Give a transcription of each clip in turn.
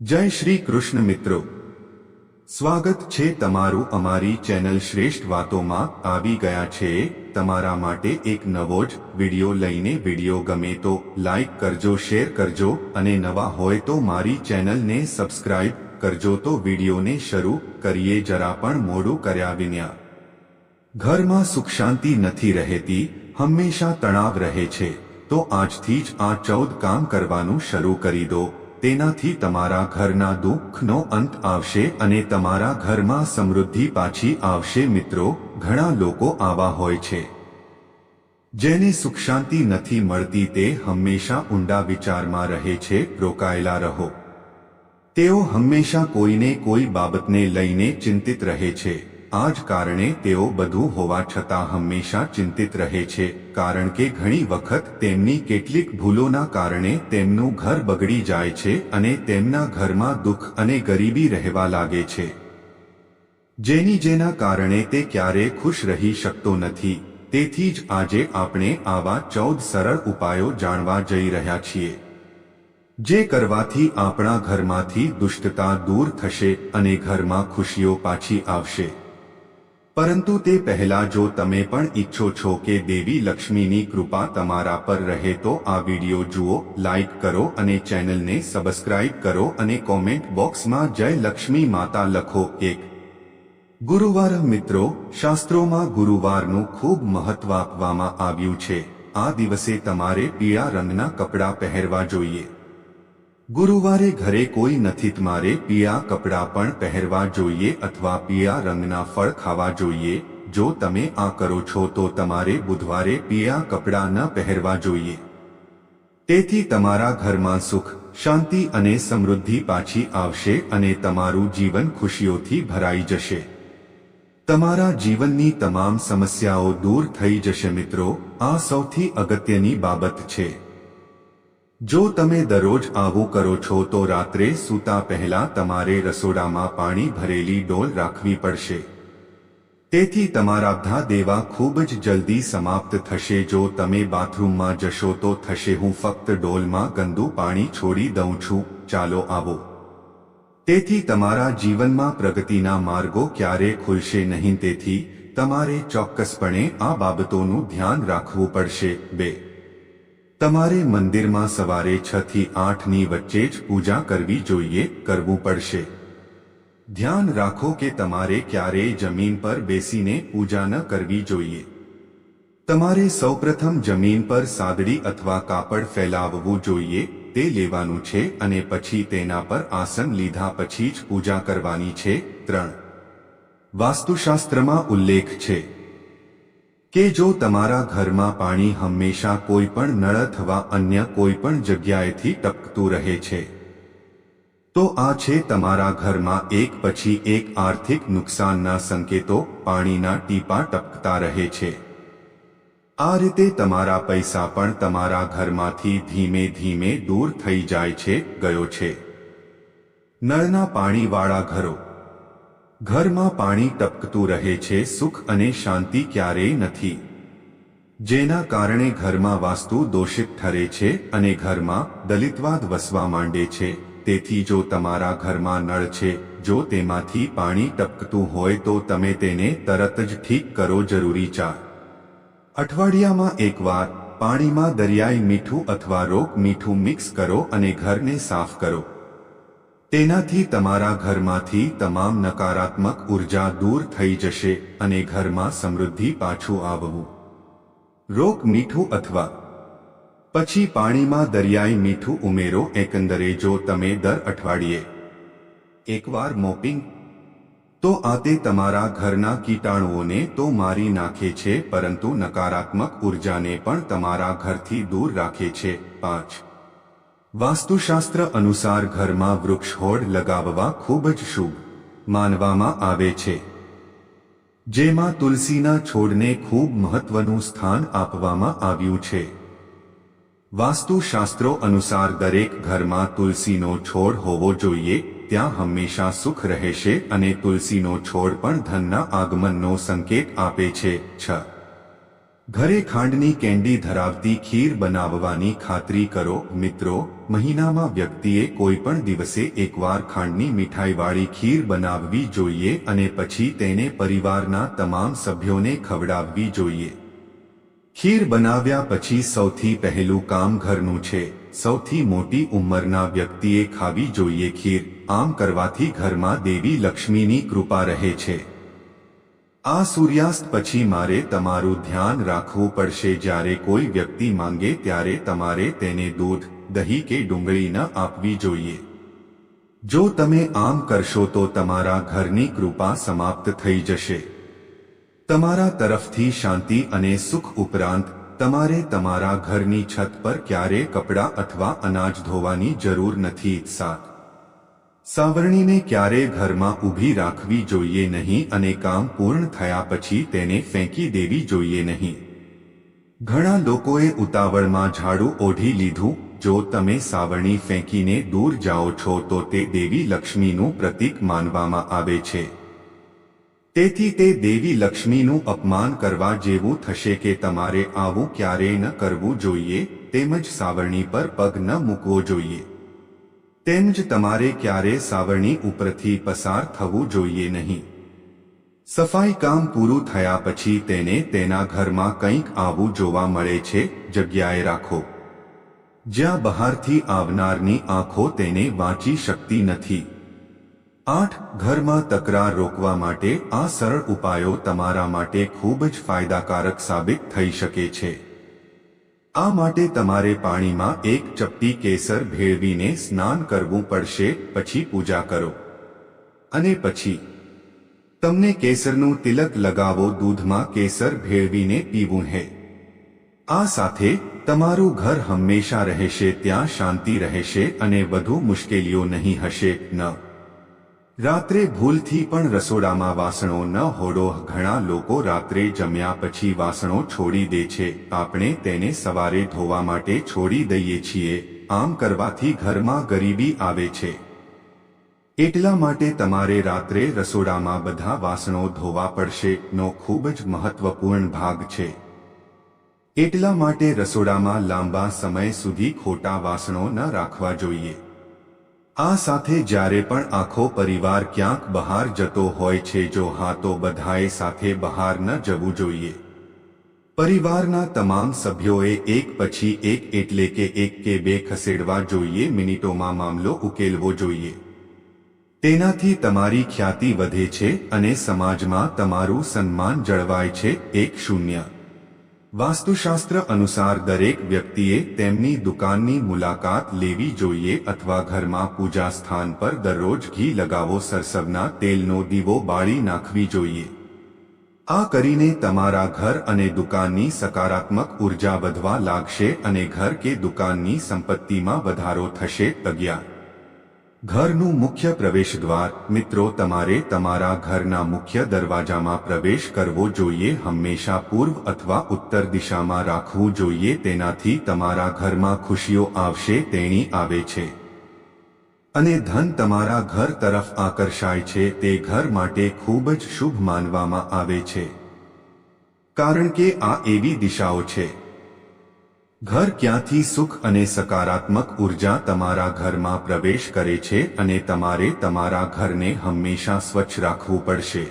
जय श्री कृष्ण मित्रों, स्वागत छे तमारू अमारी चेनल श्रेष्ठ वातों में आवी गया छे तमारा माटे एक नवो ज विडियो लईने विडियो गमे तो लाइक करजो, शेर करजो अने नवा होय तो मारी चेनल ने सब्सक्राइब करजो। तो विडियो ने शुरू करिए। जरा पण मोडू कर्या विना घर में सुख शांति नथी रहेती, हमेशा तणाव रहे छे। तो आजथी ज आ 14 काम करवानुं शरू करी दो। तेनाथी तमारा घरना दुखनो अंत आवशे अने तमारा घरमां समृद्धि पाछी आवशे। मित्रों, घणा लोको आवा होय छे जेने सुख शांति नथी मळती, ते हमेशा ऊंडा विचारमां रहे छे। रोकायेला रहो। तेओ हमेशा कोईने कोई बाबतने लईने चिंतित रहे छे। आज कारणे तेओ बधुं होवा छतां हमेशा चिंतित रहे छे, कारण के घणी वखत तेमनी केटलीक भूलोना कारणे तेमनुं घर बगड़ी जाय छे अने तेमना घरमां दुख अने गरीबी रहेवा लागे छे, जेना कारणे ते क्यारे खुश रही शकतो नथी। तेथी ज आजे आपणे आवा 14 सरल उपायो जाणवा जई रह्या छीए, जे करवाथी आपणा घरमांथी दुष्टता दूर थशे अने घरमां खुशीओ पाછી आवशे। परंतु ते पहला जो तमे पण इच्छो छो के देवी लक्ष्मीनी कृपा तमारा पर रहे, तो आ विडियो जुओ, लाइक करो अने चेनल ने सब्सक्राइब करो अने कॉमेंट बॉक्स में जय लक्ष्मी माता लखो। 1 गुरुवार। मित्रों, शास्त्रों में गुरुवारनु खूब महत्व आपवामां आव्युं छे। आ दिवसे तमारे पीळा रंगना कपड़ा पहेरवा जोईए। गुरुवारे घरे कोई नथी तमारे पीळा कपड़ा पण पहेरवा जोईए अथवा पीळा रंगना फळ खावा जोईए। जो तमे आ करो छो तो तमारे बुधवारे पीळा कपड़ा न पहेरवा जोईए। तेथी तमारा घरमां सुख, शांति अने समृद्धि पाછી आवशे अने तमारू जीवन खुशीओथी भराई जशे। तमारा जीवननी तमाम समस्याओ दूर थई जशे। मित्रों, आ सौथी अगत्यनी बाबत छे। जो तमे दररोज आवुं करो छो तो रात्रे सूता पहला तमारे रसोडामां पाणी भरेली डोल राखवी पड़शे। तेथी तमारा બધા દેવા खूब ज जल्दी समाप्त थशे। जो तमे बाथरूममां जशो तो थशे, हूँ फक्त डोलमां गंदू पाणी छोड़ी दऊं छूं, चालो आवो। तेथी तमारा जीवनमां प्रगतिना मार्गो क्यारे खुलशे नहीं। तेथी तमारे चोक्कसपणे आ बाबतोनुं ध्यान राखवुं पड़शे। 2 तमारे मंदिर में सवारे 6 થી 8 नी वच्चे ज पूजा करवी जोईए, करवू पड़शे। ध्यान राखो के तमारे क्यारेय जमीन पर बेसीने पूजा न करवी जोईए। तमारे सौप्रथम जमीन पर सादड़ी अथवा कापड़ फैलाववू जोईए, ते लेवानुं छे अने पछी तेना पर आसन लीधा पछी ज पूजा करवानी छे। 3 वास्तुशास्त्रमां उल्लेख छे के जो तमारा घर में पानी हमेशा कोईपण नळ अथवा अन्य कोईपण जग्याएथी टपकतुं रहे छे, तो आ छे तमारा घर में एक पछी एक आर्थिक नुकसानना संकेतो। पाणीना टीपा टपकता रहे छे। आ रीते तमारा पैसा पण तमारा घरमांथी धीमे धीमे दूर थई जाय छे, गयो छे। नळना पाणीवाळा घरो, घर में पाणी टपकतुं रहे छे, सुख अने शांति क्यारेय नथी, जेना कारणे घर में वास्तु दोषित ठरे छे अने घर में दलितवाद वसवा मांडे छे। तेथी जो तमारा घर में नळ छे, जो तेमांथी पाणी टपकतुं होय तो तमे तेने तरत ज ठीक करो। जरूरी 4 अठवाडियामां एकवार पाणीमां दरियाई मीठुं अथवा रोक मीठुं मिक्स करो अने घरने साफ करो। तेनाथी तमारा घरमांथी तमाम नकारात्मक ऊर्जा दूर थई जशे अने घरमां समृद्धि पाछुं आववुं। रोक मीठुं अथवा पछी पाणीमां दरियाई मीठुं उमेरो। एकंदरे जो तमे दर अठवाडिये एकवार मोपिंग तो आते तमारा घरना कीटाणुओने तो मारी नाखे छे, परंतु नकारात्मक ऊर्जाने पण तमारा घरथी दूर राखे छे। 5 वास्तुशास्त्र अनुसार घर में वृक्षछोड लगाववा खूब ज शुभ मानवामां आवे छे, जेमां तुलसीना छोडने खूब महत्वनुं स्थान आपवामां आव्युं छे। वास्तुशास्त्रो अनुसार दरेक घर में तुलसीनो छोड होवो जोईए, त्यां हमेशा सुख रहेशे अने तुलसीनो छोड पण धनना आगमननो संकेत आपे छे। 6 ઘરે ખાંડની કેન્ડી ધરાવતી ખીર બનાવવાની ખાતરી કરો મિત્રો મહિનામાં વ્યક્તિએ કોઈ પણ દિવસે એકવાર ખાંડની મીઠાઈવાળી ખીર બનાવવી જોઈએ અને પછી તેને પરિવારના તમામ સભ્યોને ખવડાવવી જોઈએ ખીર બનાવ્યા પછી સૌથી પહેલું કામ ઘરનું છે સૌથી મોટી ઉંમરના વ્યક્તિએ ખાવી જોઈએ ખીર આમ કરવાથી ઘરમાં દેવી લક્ષ્મીની કૃપા રહે છે આ સૂર્યાસ્ત પછી મારે તમારું ધ્યાન રાખવું પડશે જ્યારે કોઈ વ્યક્તિ માંગે ત્યારે તમારે તેને દૂધ દહીં કે ડુંગળી ન આપવી જોઈએ જો તમે આમ કરશો તો તમારા ઘરની કૃપા સમાપ્ત થઈ જશે તમારા તરફથી શાંતિ અને સુખ ઉપરાંત તમારે તમારા ઘરની છત પર ક્યારે કપડાં અથવા અનાજ ધોવાની જરૂર નથી સાવરણીને ક્યારે ઘરમાં ઊભી રાખવી જોઈએ નહીં અને કામ પૂર્ણ થયા પછી તેને ફેંકી દેવી જોઈએ નહીં ઘણા લોકોએ ઉતાવળમાં ઝાડુ ઓઢી લીધું જો તમે સાવરણી ફેંકીને દૂર જાઓ છો તો તે દેવી લક્ષ્મીનું પ્રતીક માનવામાં આવે છે તેથી તે દેવી લક્ષ્મીનું અપમાન કરવા જેવું થશે કે તમારે આવું ક્યારેય ન કરવું જોઈએ તેમજ સાવરણી પર પગ ન મૂકવો જોઈએ તેમજ તમારે ક્યારે સાવરણી ઉપરથી પસાર થવું જોઈએ નહીં સફાઈ કામ પૂરું થયા પછી તેને તેના ઘરમાં કંઈક આવું જોવા મળે છે જગ્યાએ રાખો જ્યાં બહારથી આવનારની આંખો તેને વાંચી શકતી નથી 8 ઘરમાં તકરાર રોકવા માટે આ સરળ ઉપાયો તમારા માટે ખૂબ જ ફાયદાકારક સાબિત થઈ શકે છે આ માટે તમારે પાણીમાં એક ચપટી કેસર ભેળવીને સ્નાન કરવું પડશે પછી પૂજા કરો અને પછી તમને કેસરનું તિલક લગાવો દૂધમાં કેસર ભેળવીને પીવું હે આ સાથે તમારું ઘર હંમેશા રહેશે ત્યાં શાંતિ રહેશે અને વધુ મુશ્કેલીઓ નહીં હશે ન રાત્રે ભૂલથી પણ રસોડામાં વાસણો ન હોડો ઘણા લોકો રાત્રે જમ્યા પછી વાસણો છોડી દે છે આપણે તેને સવારે ધોવા માટે છોડી દઈએ છીએ આમ કરવાથી ઘરમાં ગરીબી આવે છે એટલા માટે તમારે રાત્રે રસોડામાં બધા વાસણો ધોવા પડશે નો ખૂબ જ મહત્વપૂર્ણ ભાગ છે એટલા માટે રસોડામાં લાંબા સમય સુધી ખોટા વાસણો ન રાખવા જોઈએ આ સાથે જ્યારે પણ આખો પરિવાર ક્યાંક બહાર જતો હોય છે જો હા તો બધાએ સાથે બહાર ન જવું જોઈએ પરિવારના તમામ સભ્યોએ એક પછી એક એટલે કે 1 કે 2 ખસેડવા જોઈએ મિનિટોમાં મામલો ઉકેલવો જોઈએ તેનાથી તમારી ખ્યાતિ વધે છે અને સમાજમાં તમારું સન્માન જળવાય છે 1-0 વાસ્તુશાસ્ત્ર અનુસાર દરેક વ્યક્તિએ તેમની દુકાનની મુલાકાત લેવી જોઈએ અથવા ઘરમાં પૂજા સ્થાન પર દરરોજ ઘી લગાવો સરસવના તેલનો દીવો બાળી નાખવી જોઈએ આ કરીને તમારા ઘર અને દુકાનની સકારાત્મક ઉર્જા વધવા લાગશે અને ઘર કે દુકાનની સંપત્તિમાં વધારો થશે 11 ઘરનું મુખ્ય પ્રવેશદ્વાર મિત્રો તમારે તમારા ઘરના મુખ્ય દરવાજામાં પ્રવેશ કરવો જોઈએ હંમેશા પૂર્વ અથવા ઉત્તર દિશામાં રાખવું જોઈએ તેનાથી તમારા ઘરમાં ખુશીઓ આવશે તેણી આવે છે અને ધન તમારા ઘર તરફ આકર્ષાય છે તે ઘર માટે ખૂબ જ શુભ માનવામાં આવે છે કારણ કે આ એવી દિશાઓ છે ઘર ક્યાંથી સુખ અને સકારાત્મક ઉર્જા તમારા ઘરમાં પ્રવેશ કરે છે અને તમારે તમારા ઘરને હંમેશા સ્વચ્છ રાખવું પડશે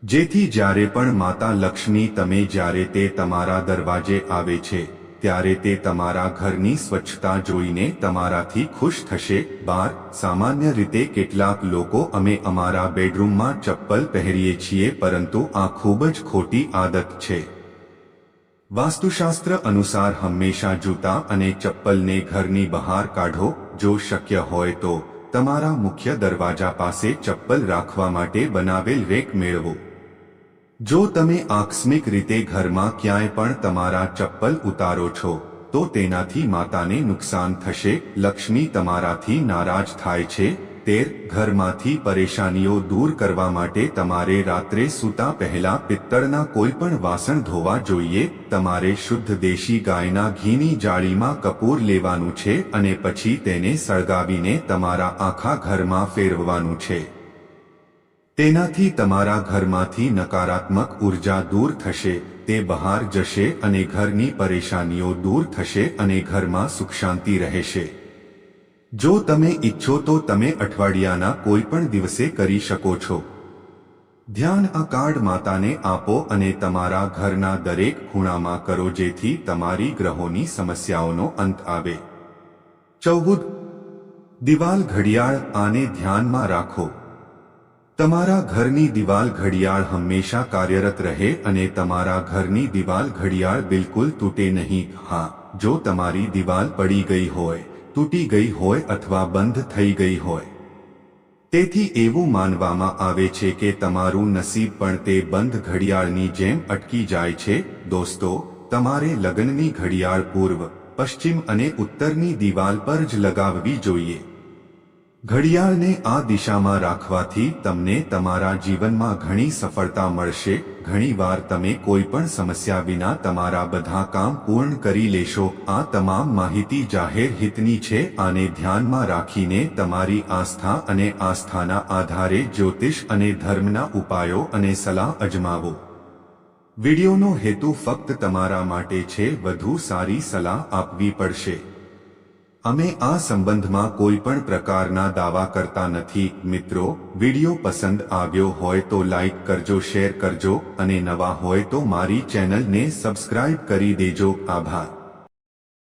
જેથી જ્યારે પણ માતા લક્ષ્મી તમે જ્યારે તે તમારા દરવાજે આવે છે ત્યારે તે તમારા ઘરની સ્વચ્છતા જોઈને તમારાથી ખુશ થશે 12 સામાન્ય રીતે કેટલાક લોકો અમે અમારા બેડરૂમમાં ચપ્પલ પહેરીએ છીએ પરંતુ આ ખૂબ જ ખોટી આદત છે વાસ્તુશાસ્ત્ર અનુસાર હંમેશા જૂતા અને ચપ્પલને ઘરની બહાર કાઢો જો શક્ય હોય તો તમારા મુખ્ય દરવાજા પાસે ચપ્પલ રાખવા માટે બનાવેલ રેક મેળવો જો તમે આકસ્મિક રીતે ઘરમાં ક્યાંય પણ તમારા ચપ્પલ ઉતારો છો તો તેનાથી માતાને નુકસાન થશે લક્ષ્મી તમારાથી નારાજ થાય છે 13 ઘરમાંથી પરેશાનીઓ દૂર કરવા માટે તમારે રાત્રે સૂતા પહેલા પિત્તળના કોઈ પણ વાસણ ધોવા જોઈએ તમારે શુદ્ધ દેશી ગાયના ઘીની જાળીમાં કપૂર લેવાનું છે અને પછી તેને સળગાવીને તમારા આખા ઘરમાં ફેરવવાનું છે તેનાથી તમારા ઘરમાંથી નકારાત્મક ઉર્જા દૂર થશે, તે બહાર જશે અને ઘરની પરેશાનીઓ દૂર થશે અને ઘરમાં સુખ શાંતિ રહેશે. જો તમે ઈચ્છો તો તમે અઠવાડિયાના કોઈ પણ દિવસે કરી શકો છો. ધ્યાન આ કાર્ડ માતાને આપો અને તમારા ઘરના દરેક ખૂણામાં કરો, જેથી તમારી ગ્રહોની સમસ્યાઓનો અંત આવે. 14. દિવાલ ઘડિયાળ. આને ધ્યાનમાં રાખો. તમારા ઘરની દિવાલ ઘડિયાળ હંમેશા કાર્યરત રહે અને તમારા ઘરની દિવાલ ઘડિયાળ બિલકુલ તૂટે નહીં. હા, જો તમારી દિવાલ પડી ગઈ હોય, તૂટી ગઈ હોય અથવા બંધ થઈ ગઈ હોય, તેથી એવું માનવામાં આવે છે કે તમારું નસીબ પણ તે બંધ ઘડિયાળની જેમ અટકી જાય છે. દોસ્તો, તમારે લગ્નની ઘડિયાળ પૂર્વ, પશ્ચિમ અને ઉત્તરની દિવાલ પર જ લગાવવી જોઈએ. ઘડિયાળને આ દિશામાં રાખવાથી તમને તમારા જીવનમાં ઘણી સફળતા મળશે. ઘણીવાર તમે કોઈ પણ સમસ્યા વિના તમારા બધા કામ પૂર્ણ કરી લેશો. આ તમામ માહિતી જાહેર હિતની છે. આને ધ્યાનમાં રાખીને તમારી આસ્થા અને આસ્થાના આધારે જ્યોતિષ અને ધર્મના ઉપાયો અને સલાહ અજમાવો. વિડિયોનો હેતુ ફક્ત તમારા માટે છે, વધુ સારી સલાહ આપવી પડશે. અમે આ સંબંધમાં કોઈ પણ પ્રકારના દાવા કરતા નથી. મિત્રો, વિડિયો પસંદ આવ્યો હોય તો લાઈક કરજો, શેર કરજો અને નવા હોય તો મારી ચેનલને સબસ્ક્રાઇબ કરી દેજો. આભાર.